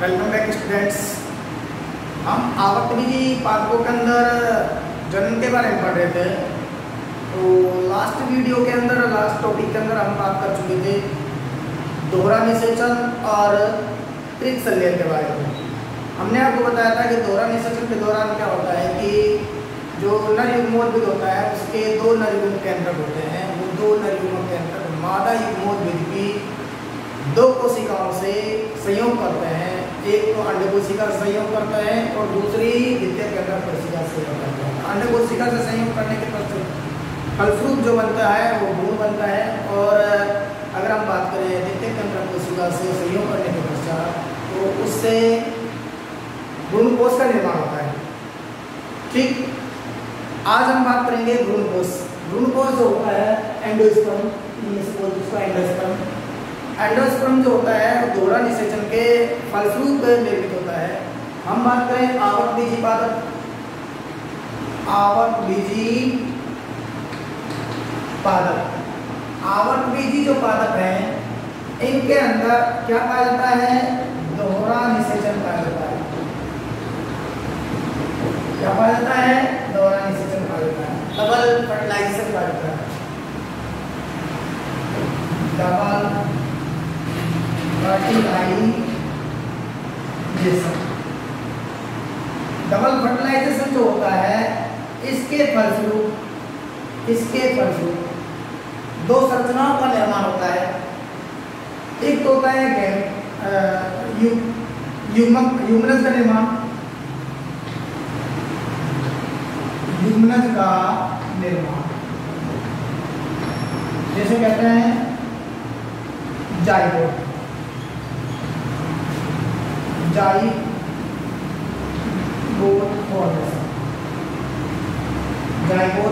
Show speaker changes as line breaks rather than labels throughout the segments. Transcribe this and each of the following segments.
Welcome back students. हम आवृत्ति पाठकों के अंदर जनन के बारे में पढ़ रहे थे। तो लास्ट वीडियो के अंदर, लास्ट टॉपिक के अंदर हम बात कर चुके थे दोहरा निषेचन और त्रिक संलयन के बारे में। हमने आपको बताया था कि दोहरा निषेचन के दौरान क्या होता है कि जो नर युग्मोद्भिद होता है उसके दो नर युग्म केंद्रक होते हैं। वो दो नर युग्म केंद्रक मादा युग्मोद्भिद की दो कोशिकाओं से संयोग करते हैं। एक तो अंड कोशिका से संयोग करते हैं और दूसरी द्वितीय केंद्रक कोशिका से संयोग करते हैं। अंड कोशिका से संयोग करने के फलस्वरूप जो बनता है वो भ्रूण बनता है। और अगर हम बात करें द्वितीय केंद्रक कोशिका से संयोग करने के पश्चात तो उससे भ्रूण कोश का निर्माण होता है। ठीक, आज हम बात करेंगे भ्रूण कोश। भ्रूण कोश जो होता है एंडोस्पर्म, जिसको एंडोस्पर्म जो होता है दोहरा निषेचन के फलस्वरूप निर्मित होता है। हम बात करें आवृतबीजी पादप। आवृतबीजी जो पादप हैं इनके अंदर क्या पाया जाता है? दोहरा निषेचन पाया जाता है। क्या पाया जाता है? दोहरा निषेचन पाया जाता है। डबल फर्टिलाइजेशन पाया जाता है। डबल फर्टिलाइजेशन जो होता है इसके फलस्वरूप दो संरचनाओं का निर्माण होता है। एक तो होता है युग्मनज का निर्माण, जैसे कहते हैं जाइगोट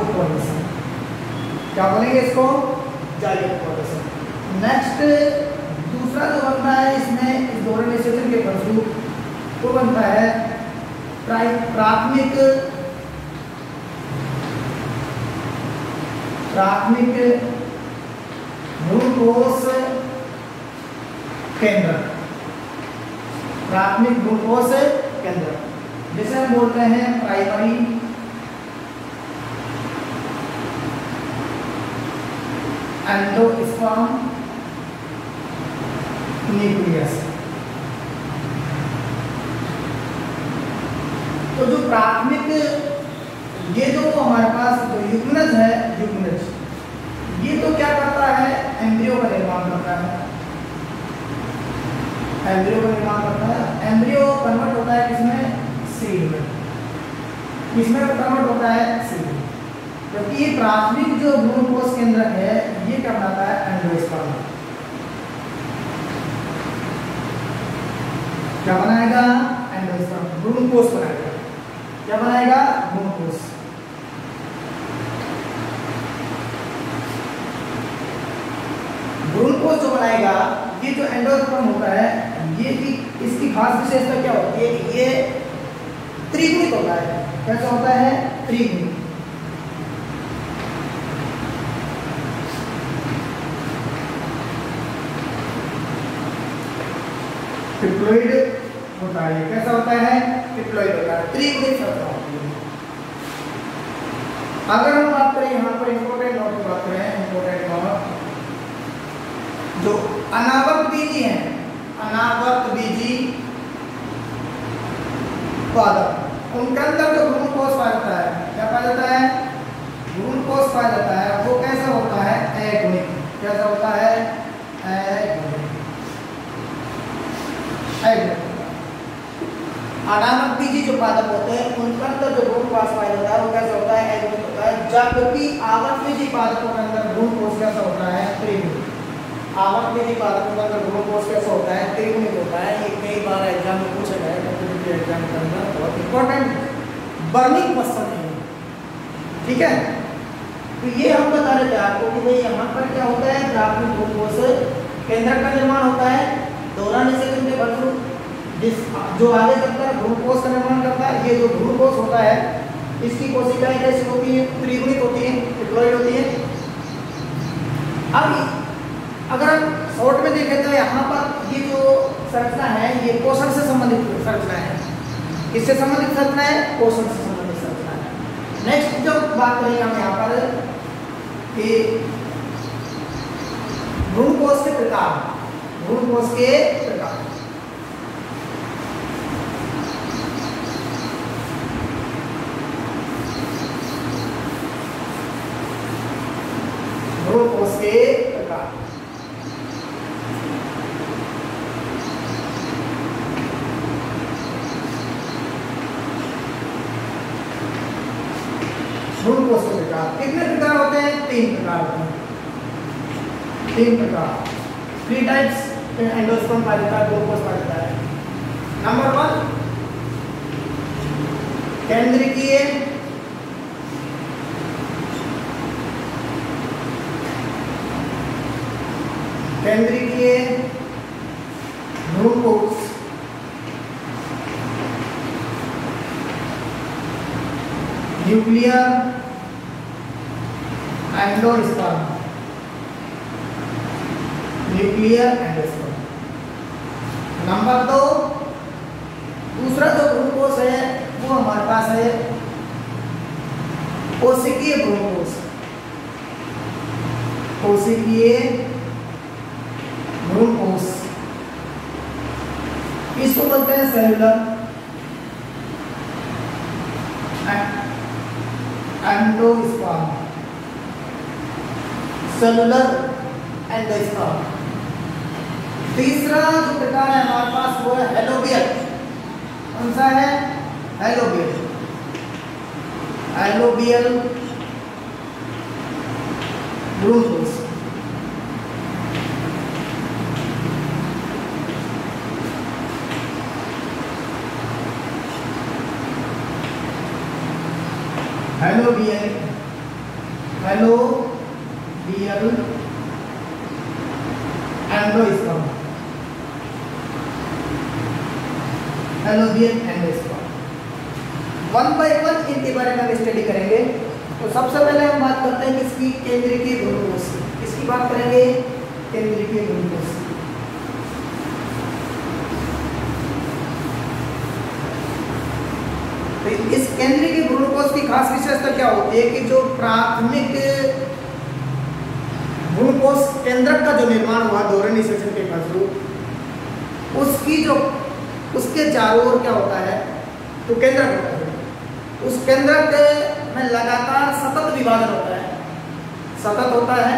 फॉर्मेशन। क्या बोलेंगे इसको? Zygote formation. नेक्स्ट दूसरा जो बनता है इसमें इस दोहरे निषेचन के फलस्वरूप वो बनता है प्राथमिक भ्रूणकोश केंद्र। प्राथमिक भ्रूणकोश केंद्र जिसे हम बोलते हैं प्राइमरी एंडोस्पर्म न्यूक्लियस। तो जो प्राथमिक ये जो हमारे पास जो युग्मनज है, ये तो क्या करता है? एम्ब्रियो का निर्माण करता है। एम्ब्रियो कन्वर्ट होता है किसमें? सीड में। किसमें कन्वर्ट होता है? सीड में। क्योंकि ये प्राथमिक जो भ्रूणकोश केंद्र है ये क्या बनाता है? एंडोस्पर्म। क्या बनाएगा? एंडोस्पर्म भ्रूणकोश बनाएगा। क्या बनाएगा? भ्रूणकोश। भ्रूणकोश जो बनाएगा ये जो एंडोस्पर्म होता है ये इसकी खास विशेषता क्या होती है कि ये त्रिगुणित होता है। कैसा होता है? त्रिगुणित। ट्रिप्लोइड होता है। कैसा होता है? ट्रिप्लोइड होता है। त्रिगुणित संरचना होती है। अगर हम बात करें यहाँ पर इंपॉर्टेंट नोट की बात करें, इंपॉर्टेंट नोट जो अनावर्तबीजी हैं, अनावर्तबीजी पादप उनके अंदर जो भ्रूणकोश पाया जाता है, क्या पाया जाता है? भ्रूणकोश पाया जाता है। वो कैसा होता है? अगुणित। कैसा होता है? अनावर्तबीजी जो पादप होते हैं उनके अंदर जो भ्रूणकोश पाया जाता है वो कैसा होता है? अगुणित होता है। जबकि आवर्तबीजी पादपों के अंदर भ्रूणकोश कैसा होता है? त्रिगुणित। आवृतबीजी पादपों के अंदर भ्रूणकोश कैसा होता है? त्रिगुणित होता है। ये कई बार एग्जाम में पूछा गया है, कॉम्पिटिटिव एग्जाम के अंदर बहुत इंपॉर्टेंट बर्निंग क्वेश्चन है। ठीक है, तो ये हम बता रहे थे आपको कि भाई यहाँ पर क्या होता है? प्राथमिक भ्रूणकोश केंद्र का निर्माण होता है दोहरा निषेचन के फलस्वरूप जो आगे चलकर भ्रूणकोश का निर्माण करता है। ये जो भ्रूणकोश होता है इसकी कोशिकाएं कैसी होती है? त्रिगुणित होती है, ट्रिप्लोइड होती है। अब अगर हम शॉर्ट में देखें तो यहाँ पर ये जो संरचना है ये पोषण से संबंधित संरचना है। किससे संबंधित संरचना है? पोषण से संबंधित संरचना है। नेक्स्ट जो बात करेंगे हम यहाँ पर कि भ्रूणकोश के प्रकार, भ्रूणकोश के प्रकार। भ्रूणकोश के प्रकार। भ्रूणकोश के प्रकार कितने प्रकार होते हैं? 3 प्रकार होते हैं। 3 प्रकार, 3 टाइप्स एंडोस्पर्म पाया जाता है, भ्रूणकोश पाया जाता है। नंबर 1 केंद्रीय भ्रूणकोश, nuclear endosperm, nuclear endosperm. Number 2 दूसरा जो भ्रूणकोश है वो हमारे पास है कोशिकीय भ्रूणकोश, कोशिकीय भ्रूणकोश। इसको बोलते हैं सेलुलर एंडोस्पर्म, सेलुलर एंडोस्पर्म। तीसरा जो प्रकार है हमारे पास वो है हेलोबियल। कौन सा है? हेलोबियल। हेलोबियल भ्रूणकोश। Helobial endosperm, helobial endosperm. 1 by 1 इनके बारे में हम स्टडी करेंगे। तो सबसे पहले हम बात करते हैं किसकी? केंद्रीय भ्रूणकोश। किसकी बात करेंगे? केंद्रीय भ्रूणकोश। इस केंद्रीय भ्रूणकोश की खास विशेषता क्या होती है कि जो प्राथमिक भ्रूणकोश केंद्रक का जो निर्माण हुआ डोरन निषेचन के फलस्वरूप, उसकी जो उसके चारों ओर क्या होता है? तो केंद्रक होता है। उस केंद्रक में लगातार सतत विभाजन होता है, सतत होता है,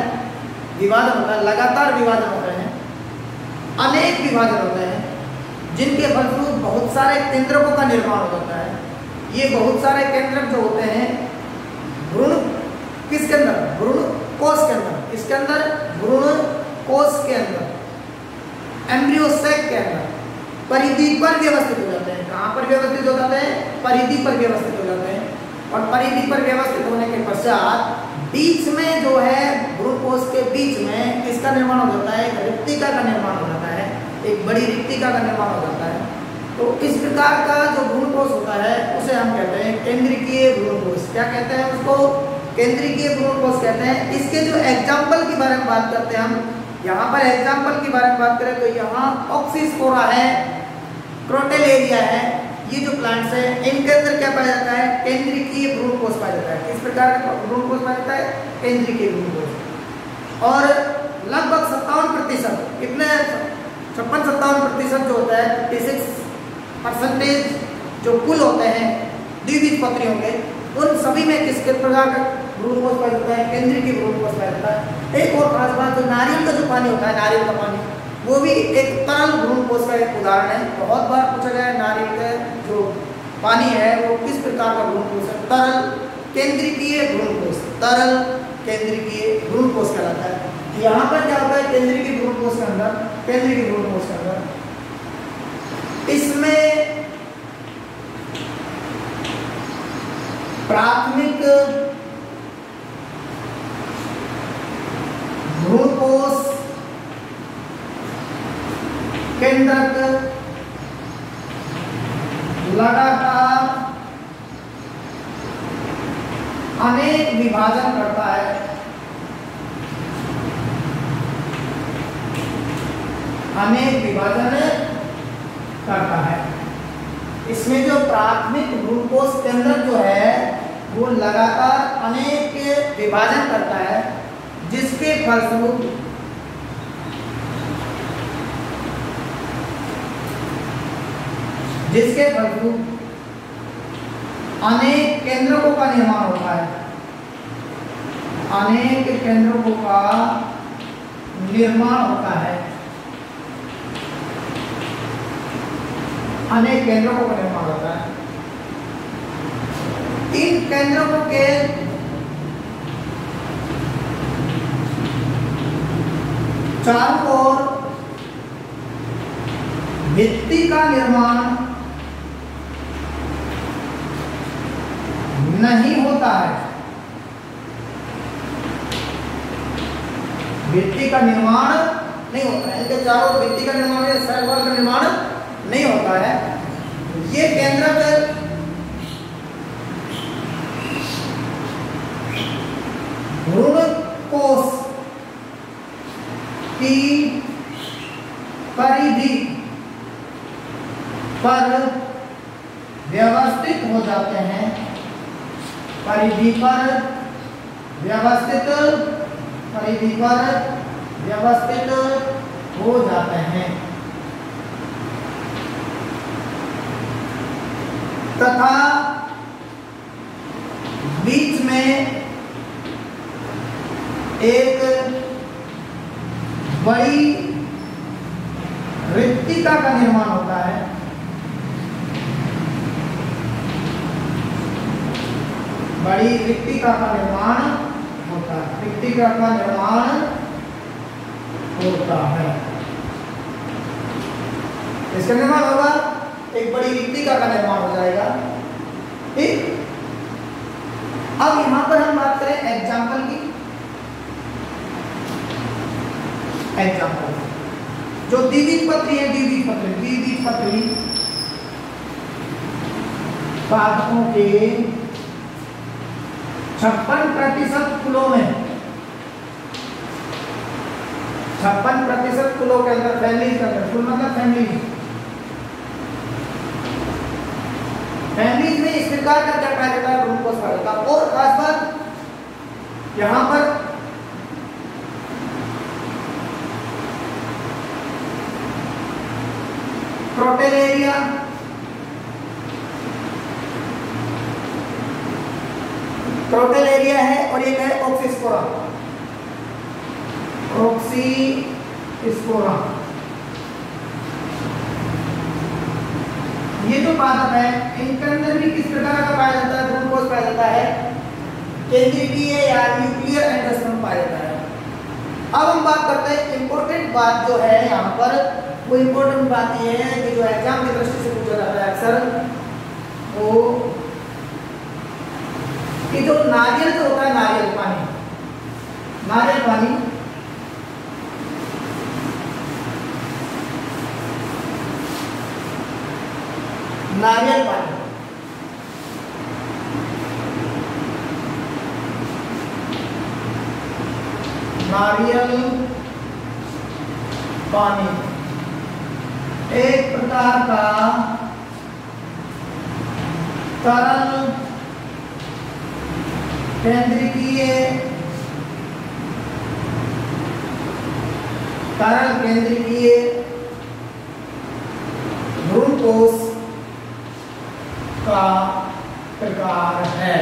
विभाजन होता है, लगातार विभाजन होते हैं, अनेक विभाजन होते हैं, जिनके फलस्वरूप बहुत सारे केंद्रकों का निर्माण हो जाता है। ये बहुत सारे केंद्रक जो होते हैं भ्रूण किसके अंदर? भ्रूण कोश के अंदर। इसके अंदर भ्रूण कोश के अंदर, एम्ब्रियो सैक के अंदर परिधि पर व्यवस्थित हो जाते हैं। कहाँ पर व्यवस्थित हो जाते हैं? परिधि पर व्यवस्थित हो जाते हैं। और परिधि पर व्यवस्थित होने के पश्चात बीच में जो है भ्रूणकोश के बीच में किसका निर्माण हो जाता है? एक रिक्तिका का निर्माण हो जाता है, एक बड़ी रिक्तिका का निर्माण हो जाता है। तो इस प्रकार का जो भ्रूणकोश होता है उसे हम कहते हैं केंद्रीय भ्रूणकोश। क्या कहते हैं उसको? केंद्रीय भ्रूणकोश कहते हैं। इसके जो एग्जाम्पल के बारे में बात करते हैं हम, यहाँ पर एग्जाम्पल की बारे में बात करें तो यहाँ ऑक्सीस्पोरा है, क्रोटेलेरिया है, ये जो प्लांट्स है इनके अंदर क्या पाया जाता है? केंद्रीय भ्रूणकोश पाया जाता है। किस प्रकार का भ्रूणकोश पाया जाता है? केंद्रीय भ्रूणकोश। और लगभग 57%, कितने? 56-57% जो होता है, 56% जो कुल होते हैं द्विबीजपत्रियों के, उन सभी में किसके प्रकार का भ्रूणकोश पाया जाता है? केंद्रीय भ्रूणकोश पाया जाता है। एक और खास बात, जो नारियल का जो पानी होता है, नारियल का पानी, वो भी एक तरल भ्रूणकोश का एक उदाहरण है। बहुत बार पूछा गया है नारियल का जो पानी है वो किस प्रकार का भ्रूणकोश है? तरल केंद्रीय भ्रूणकोश, तरल केंद्रीय भ्रूणकोश कहलाता है। यहाँ पर क्या होता है? केंद्रीय भ्रूणकोश के अंदर, केंद्रीय भ्रूणकोश के अंदर इसमें प्राथमिक भ्रूणकोश केंद्रक लगातार अनेक विभाजन करता है, अनेक विभाजन करता है। इसमें जो प्राथमिक भ्रूणकोश केंद्र जो है वो लगातार अनेक विभाजन करता है, जिसके फलस्वरूप अनेक केंद्रकों का निर्माण होता है। अनेक केंद्रकों का निर्माण होता है। अनेक केंद्रकों का निर्माण होता है। इन केंद्रकों के चारों ओर भित्ति का निर्माण नहीं होता है। भित्ति का निर्माण नहीं होता है। इनके चारों ओर भित्ति का निर्माण या सेल वॉल का निर्माण नहीं होता है। ये केंद्रक भ्रूणकोश की परिधि पर व्यवस्थित हो जाते हैं। परिधि पर व्यवस्थित हो जाते हैं तथा बीच में एक बड़ी रिक्तिका का निर्माण होता है। बड़ी रिक्तिका का निर्माण होता है। रिक्तिका का निर्माण होता है। इसका निर्माण होगा, एक बड़ी रिक्तिका का निर्माण हो जाएगा। ठीक। अब यहां पर हम बात करें एग्जाम्पल की। एग्जाम्पल जो द्विबीजपत्री है, द्विबीजपत्री पादपों के 56% कुलों में 56% कुलों के अंदर फैमिलीज का कुल मतलब फैमिलीज में इस प्रकार का क्या पाया जाता है, भ्रूणकोश पाया जाता है। और खास बात यहाँ पर प्रोटेलेरिया है और एक है ऑक्सीस्पोरा। ये जो पादप है इनके अंदर भी किस प्रकार का पाया जाता है, भ्रूणकोश पाया जाता है, केंद्रीय या न्यूक्लियर एंडोस्पर्म पाया जाता है। अब हम बात करते हैं इंपॉर्टेंट बात जो है यहाँ पर, वो इंपॉर्टेंट बात ये है कि जो एग्जाम की दृष्टि से पूछा जाता है अक्सर, वो कि जो नारियल जो होता है, नारियल पानी नारियल पानी नारियल पानी एक प्रकार का तरल केंद्रीय भ्रूणकोश का प्रकार है।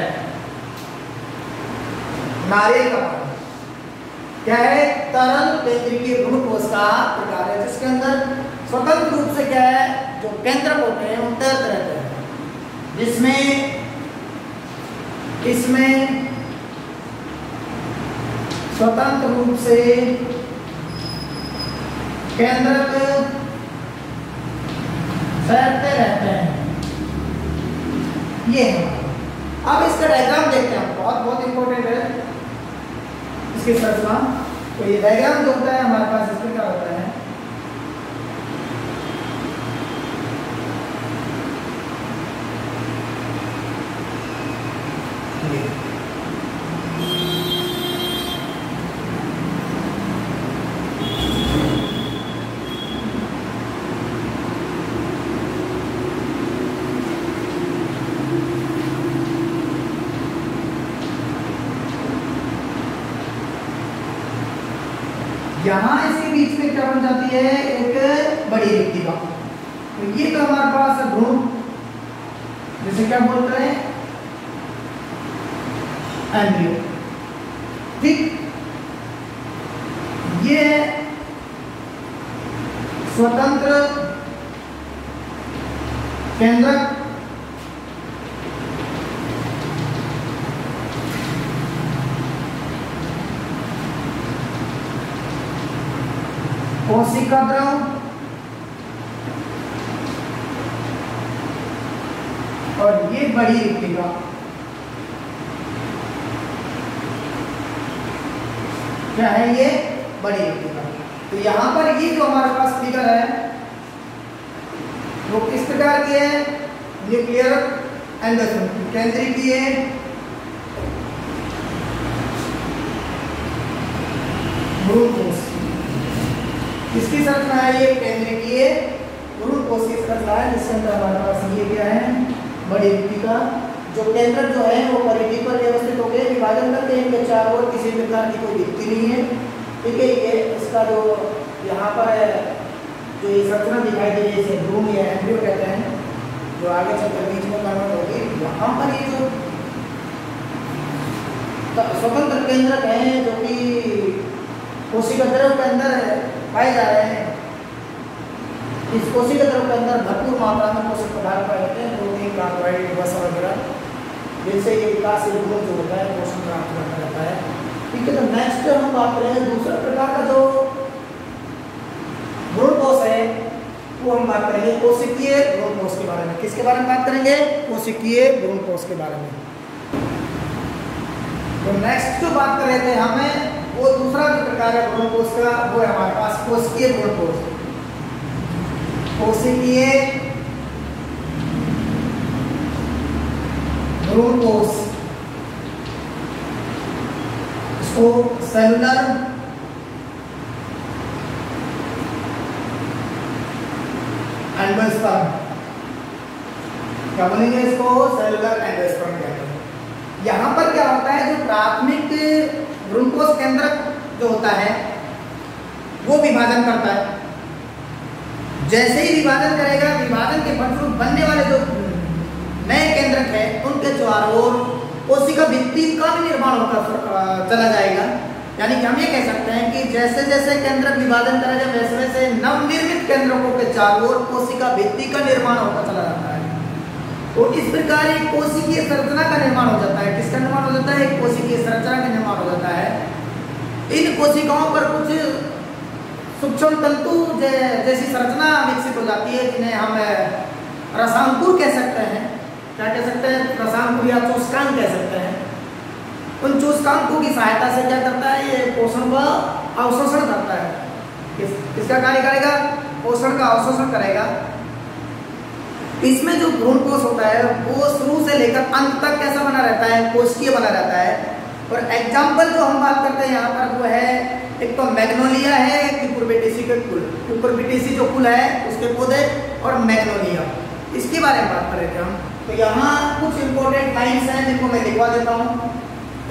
नारियल का पानी क्या है, तरल केंद्रीय भ्रूणकोश का प्रकार है, जिसके अंदर स्वतंत्र रूप से क्या है, जो केंद्रक होते हैं वो तैरते रहते हैं, जिसमें इसमें स्वतंत्र रूप से केंद्रक तैरते रहते हैं। ये है। अब इसका डायग्राम देखते हैं, बहुत इंपॉर्टेंट है इसकी संरचना। तो ये डायग्राम जो होता है हमारे पास, इसमें क्या होता है, यहाँ इसके बीच में क्या बन जाती है, एक बड़ी रिक्तिका। तो ये तो हमारे पास है भ्रूण, जिसे क्या बोलते हैं, एम्ब्रियो। ठीक, ये स्वतंत्र केंद्रक कोशिका द्रव और ये बड़ी रिक्तिका। क्या है ये, बड़ी रिक्तिका। तो यहाँ पर ये जो हमारे पास फिगर है वो किस प्रकार की है, न्यूक्लियर एंडोसोम, केंद्रीय भ्रूण कोश। इसकी संरचना है ये केंद्रीय भ्रूण कोश की संरचना है, जिसके अंदर हमारे पास ये क्या है, बड़ी रिक्तिका। जो केंद्रक जो है वो परिधि पर व्यवस्थित हो गए, विभाजन करते हैं, इनके चारों ओर किसी प्रकार की कोई भित्ति नहीं है। ठीक है, ये इसका जो यहाँ पर है, जो ये संरचना दिखाई दे रही है, इसे भ्रूण या एम्ब्रियो कहते हैं, जो आगे चलकर बीच में कन्वर्ट होगी। यहाँ पर ये जो स्वतंत्र केंद्रक हैं जो कि कोशिका द्रव के अंदर पाए जा रहे हैं, इस कोशिका द्रव के अंदर भरपूर मात्रा में पोषक पदार्थ पाए जाते हैं, प्रोटीन, कार्बोहाइड्रेट, वसा वगैरह, जिनसे ये विकासशील भ्रूण जो होता है पोषण प्राप्त करता रहता है। ठीक है, तो नेक्स्ट हम बात करें दूसरा प्रकार का जो भ्रूण कोश है, वो हम बात करेंगे कोशिकीय भ्रूण कोश के बारे में। किसके बारे में बात करेंगे, कोशिकीय भ्रूण कोश के बारे में। तो नेक्स्ट जो बात कर रहे थे हमें, वो दूसरा जो प्रकार है भ्रूण कोश का, वो है हमारे पास कोशिकीय भ्रूण कोश। कोशिकीय भ्रूण कोश, इसको सेलुलर एंडोस्पर्म, क्या बोलेंगे इसको, सेलुलर एंडोस्पर्म कहते हैं। यहाँ पर क्या होता है, जो प्राथमिक भ्रूण कोश केंद्रक जो होता है वो विभाजन करता है। जैसे ही विभाजन करेगा, विभाजन के फलस्वरूप बनने वाले जो नए केंद्रक है उनके चारों ओर कोशिका भित्ति का भी निर्माण होता चला जाएगा। यानी कि हम ये कह सकते हैं कि जैसे जैसे केंद्रक विभाजन करेगा, वैसे वैसे नवनिर्मित केंद्रकों के चारों ओर कोशिका भित्ति का निर्माण होता चला जाता है। और इस प्रकार एक कोशिकीय संरचना का निर्माण हो जाता है। किसका निर्माण हो जाता है, एक कोशिकीय संरचना का निर्माण हो जाता है। इन कोशिकाओं पर कुछ सूक्ष्म तंतु जैसी संरचना विकसित हो जाती है, जिन्हें हम रसांकुर कह सकते हैं। क्या कह सकते हैं, रसांकुर या चूस्कांक कह सकते हैं। उन चूस्कांकों की सहायता से क्या करता है, ये पोषण व अवशोषण करता है। किसका कार्य करेगा, पोषण का अवशोषण करेगा। इसमें जो भ्रूण कोश होता है वो शुरू से लेकर अंत तक कैसा बना रहता है, कोशिकीय बना रहता है। और एग्जाम्पल जो हम बात करते हैं यहाँ पर वो है, एक तो मैग्नोलिया है, क्यूकुरबिटेसी के कुल, क्यूकुरबिटेसी जो कुल है उसके पौधे, और मैग्नोलिया, इसके बारे में बात कर रहे थे हम। तो यहाँ कुछ इंपॉर्टेंट लाइन्स हैं जिनको मैं लिखवा देता हूँ।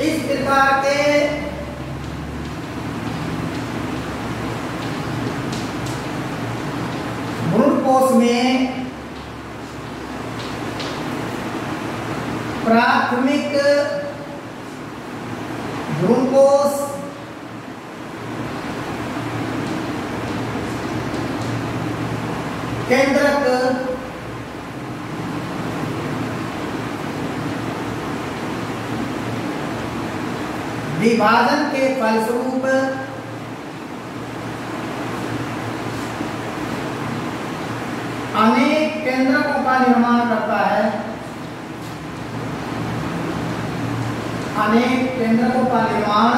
इस प्रकार के भ्रूण कोश में प्राथमिक भ्रूण कोश, केंद्रक, विभाजन के फलस्वरूप अनेक केंद्रकों का निर्माण करता है। अनेक केंद्रकों का निर्माण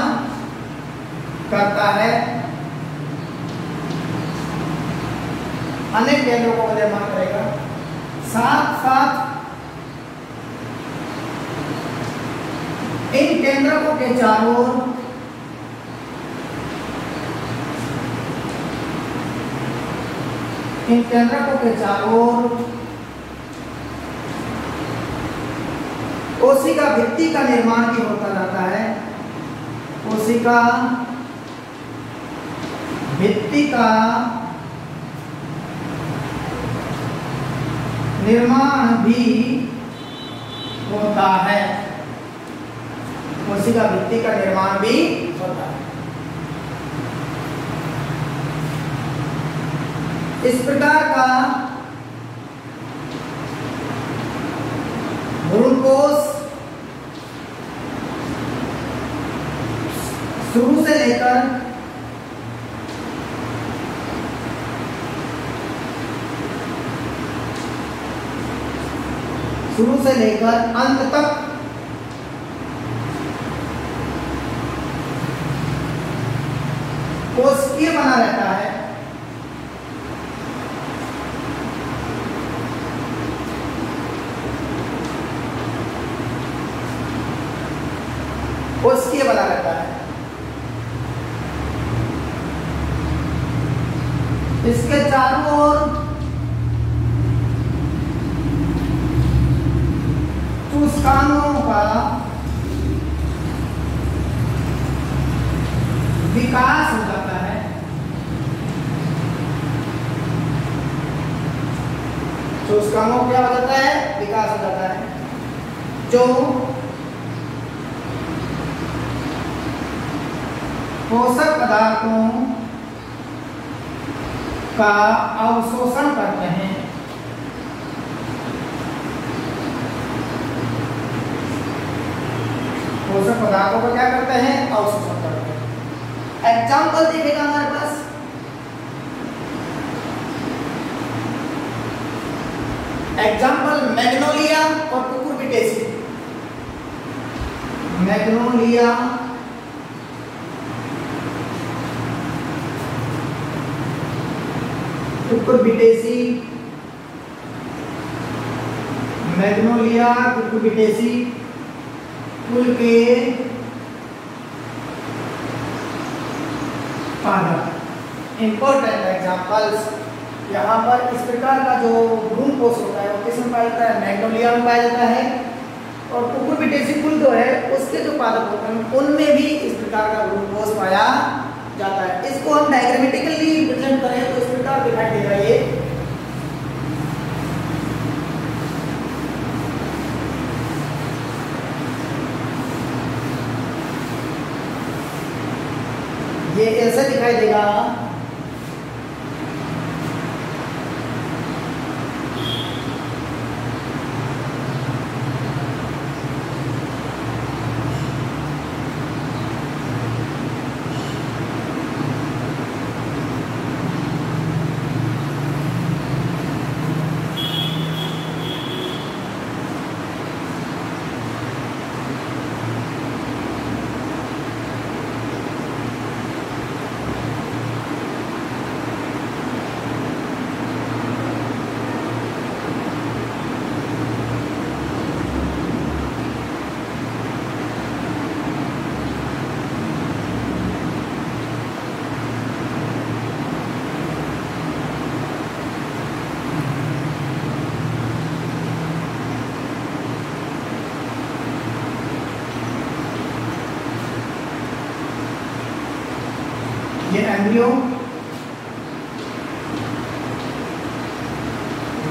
करता है। अनेक केंद्रकों का निर्माण करेगा। साथ साथ इन केंद्रकों के चारों ओर कोशिका भित्ति का निर्माण भी होता जाता है। कोशिका भित्ति का निर्माण भी होता है। कोशिका भित्ति का निर्माण भी होता है। इस प्रकार का भ्रूणकोश शुरू से लेकर अंत तक कोशिकीय बना रहता है। कोशिकीय बना रहता है। इसके चारों ओर चूस्कांगों का विकास हो जाता है। चूस्कांगों क्या हो जाता है? विकास हो जाता है, जो पोषक पदार्थों का अवशोषण करते हैं। पोषक पदार्थों को क्या करते हैं? अवशोषण करते हैं। एग्जाम्पल देखेगा हमारे पास, एग्जाम्पल मैग्नोलिया और Cucurbitaceae. Magnolia Cucurbitaceae, Magnolia Cucurbitaceae कुल के पादप। इंपॉर्टेंट एग्जाम्पल्स यहाँ पर इस प्रकार का जो भ्रूणकोश होता है वो किसमें पाया जाता है? मैग्नोलिया में पाया जाता है। और कुकुरबिटेसी कुल जो है उसके जो पादप होते हैं उनमें भी इस प्रकार का भ्रूणकोश पाया जाता है। इसको हम डायग्रामेटिकली रिप्रेजेंट करें तो इस प्रकार दिखाई देगा। ये ऐसे दिखाई देगा। ये एम्ब्रियो,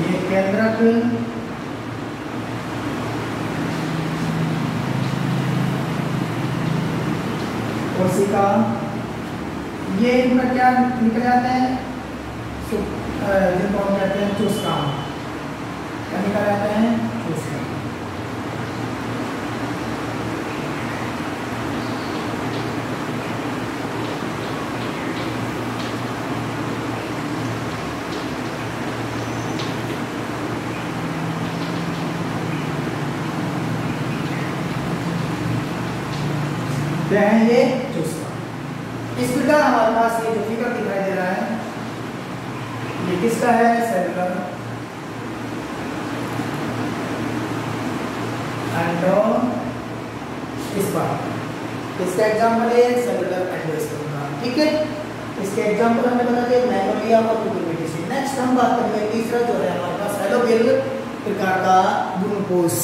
ये केंद्रक, कोशिका, ये इनका क्या निकल जाते हैं? जिनको हम कहते हैं चूस्कांग। क्या निकल जाते हैं? चूस्कांग। है ये चूस्कांग। इस प्रकार हमारे पास ये जो फिगर दिखाई दे रहा है ये किसका है? Cellular endosperm. इसका एग्जांपल है सेलुलर एंडोस्पर्म। ठीक है, इसके एग्जांपल हमने बता दिए मैग्नोलिया और कुकुरबिटेसी। नेक्स्ट हम बात करेंगे तीसरा जो है हमारे पास हेलोबियल प्रकार का भ्रूणकोश।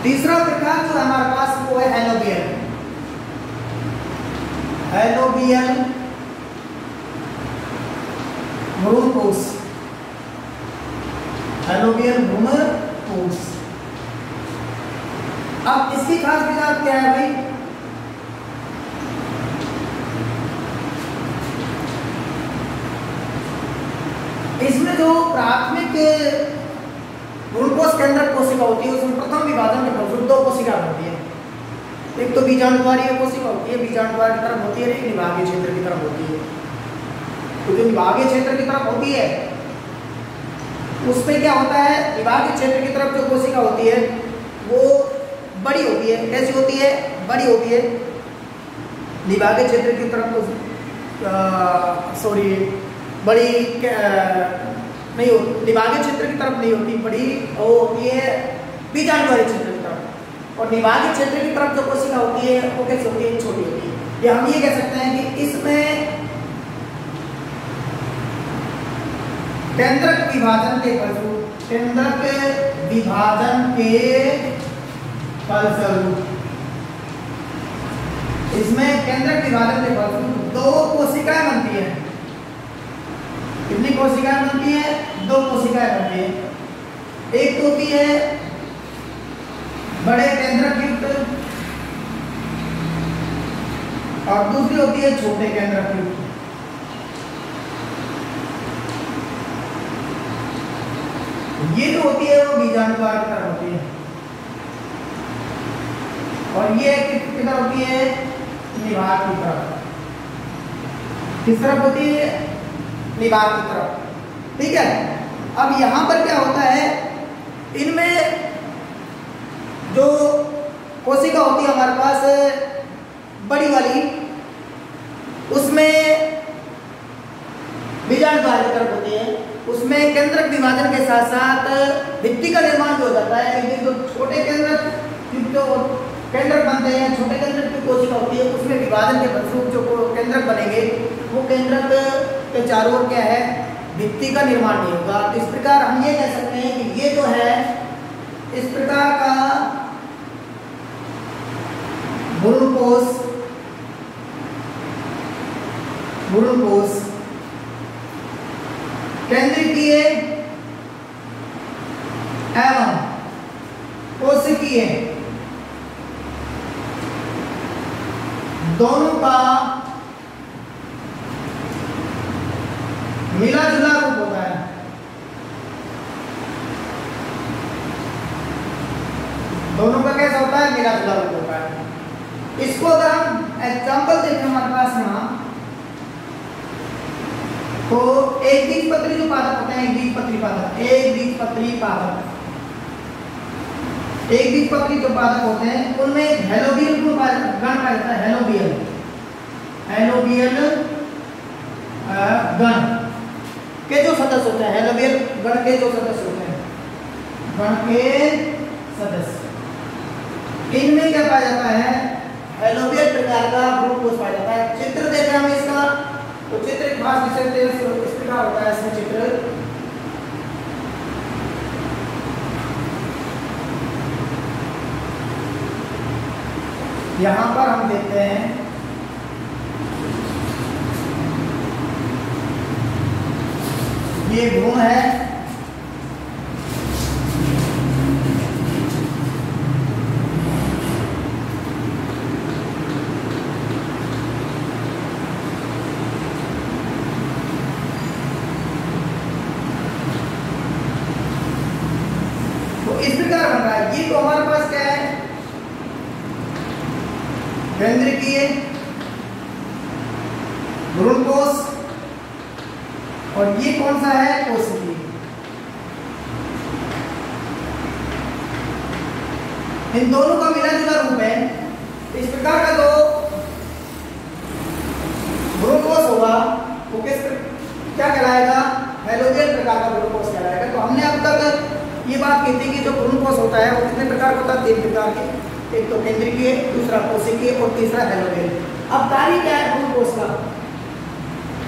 तीसरा प्रकार जो हमारे पास वो है हेलोबियल। Helobial भ्रूणकोश, helobial भ्रूणकोश। अब इसकी खास बात क्या है भाई? इसमें जो प्राथमिक भ्रूणकोश केंद्रक कोशिका होती है उसमें प्रथम विभाजन के फलस्वरूप दो कोशिका बनती है। एक तो बीजाणुद्वारीय कोशिका होती है, बीजाणुद्वार की तरफ होती है, एक निभागीय क्षेत्र की तरफ होती है। तो जो निभागीय क्षेत्र की तरफ होती है उसमें क्या होता है, निभागीय क्षेत्र की तरफ जो कोशिका होती है वो बड़ी होती है। कैसी होती है? बड़ी होती है। निभागीय क्षेत्र की तरफ बड़ी नहीं होती, निभागीय क्षेत्र की तरफ नहीं होती, बड़ी वो होती है बीजाणुद्वारी क्षेत्र की तरफ। और निभागीय क्षेत्र की तरफ जो कोशिका होती है वो कैसी होती है? छोटी होती है। या हम ये कह सकते हैं कि इसमें केंद्रक विभाजन के फलस्वरूप, केंद्रक विभाजन के फलस्वरूप, इसमें केंद्रक विभाजन के फलस्वरूप दो कोशिकाएं बनती हैं। कितनी कोशिकाएं बनती हैं? दो कोशिकाएं बनती हैं। एक तो होती है बड़े केंद्रक युक्त और दूसरी होती है छोटे केंद्रक युक्त। ये जो होती है वो बीजाणुद्वार की तरफ होती है और ये किस तरफ होती है? निभाग की तरफ। किस तरफ होती है? निभाग की तरफ। ठीक है। अब यहां पर क्या होता है, इनमें जो कोशिका होती है हमारे पास बड़ी वाली, उसमें बीजाणुद्वार की तरफ होती है, उसमें केंद्रक विभाजन के साथ साथ भित्ति का निर्माण हो जाता है। लेकिन जो छोटे केंद्रक जो केंद्रक बनते हैं, छोटे केंद्रक की कोशिका होती है, उसमें विभाजन के फलस्वरूप जो केंद्रक बनेंगे वो केंद्रक के चारों ओर क्या है? भित्ति का निर्माण नहीं होगा। तो इस प्रकार हम ये कह सकते हैं कि ये जो है इस प्रकार का भ्रूणकोश केंद्रीय एवं कोशिकीय दोनों का मिला जुला रूप होता है। दोनों का कैसा होता है? मिला जुला रूप होता है। इसको अगर हम एग्जाम्पल देखें हमारे पास यहाँ, तो एक बीजपत्री जो पादप होते हैं, एक बीजपत्री जो पादप होते हैं उनमें हेलोबियल गण पाया जाता है। हेलोबियल गण के जो सदस्य होते हैं, हेलोबियल गण के जो सदस्य होते हैं, गण के सदस्य, इनमें क्या पाया जाता है? हेलोबियल प्रकार का भ्रूणकोश पाया जाता है। चित्र देखें हम इसका, तो चित्र एक खास विषय इस प्रकार होता है। इसमें चित्र यहां पर हम देखते हैं ये भ्रूण है, तो इस प्रकार बन रहा है। ये तो हमारे पास क्या है? केंद्रीय भ्रूणकोश, और ये कौन सा है? कोशिकीय। इन दोनों का मिला जुला रूप है। इस प्रकार का जो भ्रूणकोश होगा वो क्या कहलाएगा? हेलोबियल प्रकार का भ्रूणकोश कहलाएगा। तो हमने अब तक ये बात की थी कि जो भ्रूणकोश होता है वो कितने प्रकार का होता है? 3 प्रकार के। एक तो केंद्रीय, दूसरा कोशिकीय और तीसरा हेलोबियल। अब कार्य क्या है भ्रूणकोश का?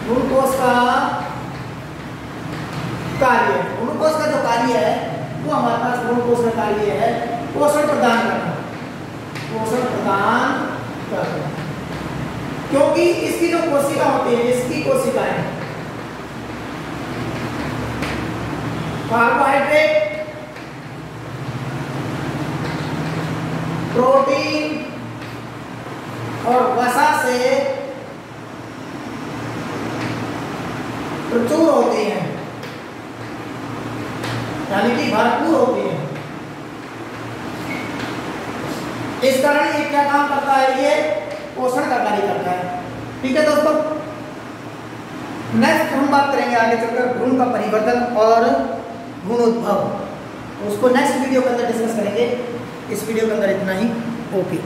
भ्रूणकोश का कार्य, भ्रूणकोश का जो कार्य है वो हमारे पास भ्रूणकोश का कार्य है पोषण प्रदान करना। पोषण प्रदान करना। क्योंकि इसकी जो कोशिका होती है, इसकी कोशिकाएं कार्बोहाइड्रेट, प्रोटीन और वसा से प्रचुर होती हैं, यानी कि भरपूर होती हैं। इस कारण ये क्या काम करता है, ये पोषण का कार्य करता है। ठीक है दोस्तों, नेक्स्ट हम बात करेंगे आगे चलकर भ्रूण का परिवर्तन और भ्रूणोद्भव, तो उसको नेक्स्ट वीडियो के अंदर डिस्कस करेंगे। इस वीडियो के अंदर इतना ही। ओके।